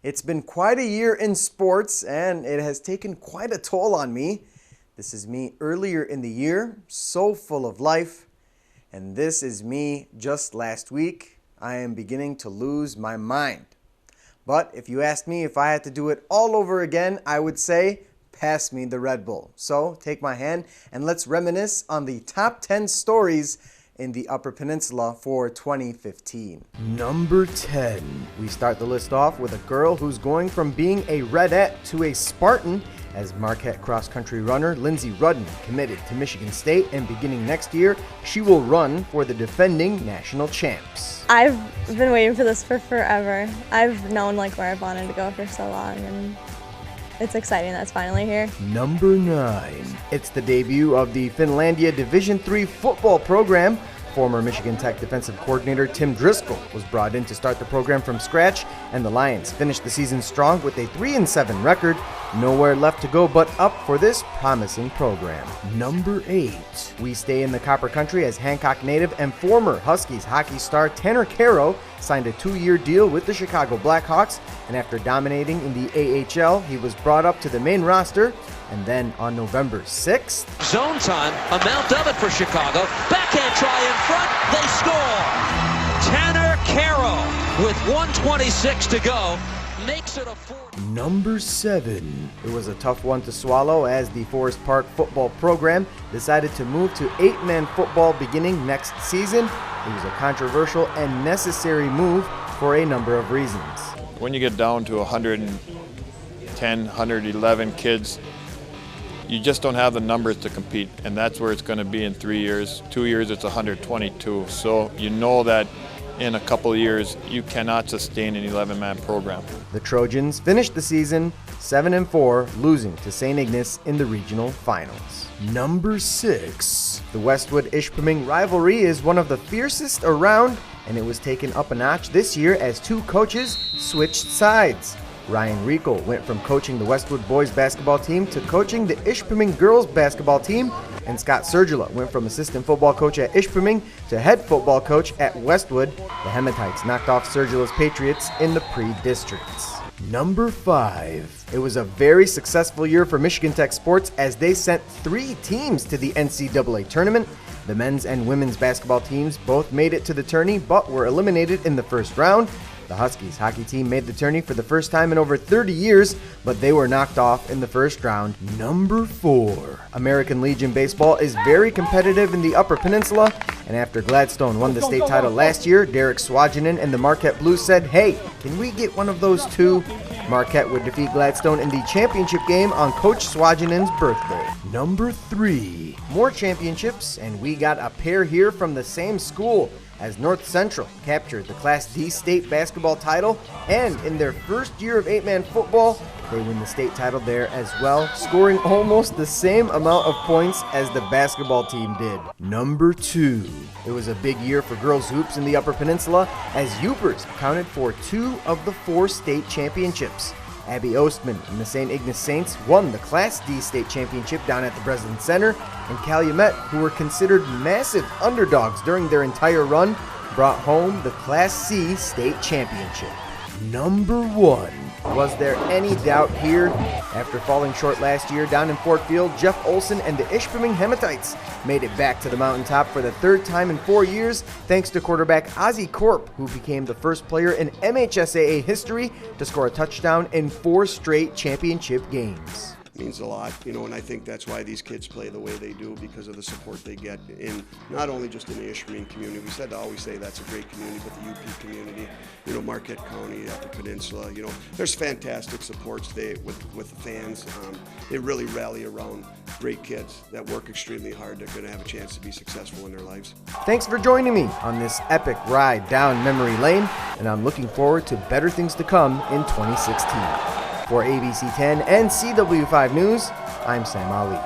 It's been quite a year in sports, and it has taken quite a toll on me. This is me earlier in the year, so full of life. And this is me just last week. I am beginning to lose my mind. But if you asked me if I had to do it all over again, I would say, pass me the Red Bull. So take my hand and let's reminisce on the top 10 stories in the Upper Peninsula for 2015. Number 10. We start the list off with a girl who's going from being a Redette to a Spartan as Marquette cross-country runner Lindsey Rudden committed to Michigan State, and beginning next year, she will run for the defending national champs. I've been waiting for this for forever. I've known where I've wanted to go for so long, and it's exciting that it's finally here. Number 9. It's the debut of the Finlandia Division III football program. Former Michigan Tech defensive coordinator Tim Driscoll was brought in to start the program from scratch, and the Lions finished the season strong with a 3-7 record. Nowhere left to go but up for this promising program. Number 8. We stay in the Copper Country as Hancock native and former Huskies hockey star Tanner Kero signed a 2-year deal with the Chicago Blackhawks, and after dominating in the AHL, he was brought up to the main roster. And then on November 6th, zone time, amount of it for Chicago. Backhand try in front, they score. Tanner Kero with 1:26 to go makes it a 4. Number 7. It was a tough one to swallow as the Forest Park football program decided to move to 8-man football beginning next season. It was a controversial and necessary move for a number of reasons. When you get down to 110, 111 kids, you just don't have the numbers to compete, and that's where it's going to be in 3 years. 2 years, it's 122. So you know that in a couple of years, you cannot sustain an 11-man program. The Trojans finished the season 7-4, losing to St. Ignace in the regional finals. Number 6. The Westwood-Ishpeming rivalry is one of the fiercest around, and it was taken up a notch this year as two coaches switched sides. Ryan Rico went from coaching the Westwood boys basketball team to coaching the Ishpeming girls basketball team, and Scott Sergula went from assistant football coach at Ishpeming to head football coach at Westwood. The Hematites knocked off Sergula's Patriots in the pre-districts. Number 5. It was a very successful year for Michigan Tech sports as they sent 3 teams to the NCAA tournament. The men's and women's basketball teams both made it to the tourney but were eliminated in the first round. The Huskies hockey team made the tourney for the first time in over 30 years, but they were knocked off in the first round. Number 4. American Legion baseball is very competitive in the Upper Peninsula, and after Gladstone won the state title last year, Derek Swajinen and the Marquette Blues said, "Hey, can we get one of those too?" Marquette would defeat Gladstone in the championship game on Coach Swajinen's birthday. Number 3. More championships, and we got a pair here from the same school, as North Central captured the Class D state basketball title, and in their first year of 8-man football, they win the state title there as well, scoring almost the same amount of points as the basketball team did. Number 2. It was a big year for girls hoops in the Upper Peninsula as Yoopers accounted for 2 of the 4 state championships. Abby Ostman and the St. Ignace Saints won the Class D state championship down at the Breslin Center, and Calumet, who were considered massive underdogs during their entire run, brought home the Class C state championship. Number 1. Was there any doubt here? After falling short last year down in Fort Field, Jeff Olson and the Ishpeming Hematites made it back to the mountaintop for the 3rd time in 4 years, thanks to quarterback Ozzie Korp, who became the first player in MHSAA history to score a touchdown in 4 straight championship games. Means a lot, and I think that's why these kids play the way they do, because of the support they get in, not only just in the Ishpeming community. We always say that's a great community, but the UP community, Marquette County, Upper Peninsula, there's fantastic supports with the fans. They really rally around great kids that work extremely hard. They're going to have a chance to be successful in their lives. Thanks for joining me on this epic ride down memory lane, and I'm looking forward to better things to come in 2016. For ABC 10 and CW5 News, I'm Sam Ali.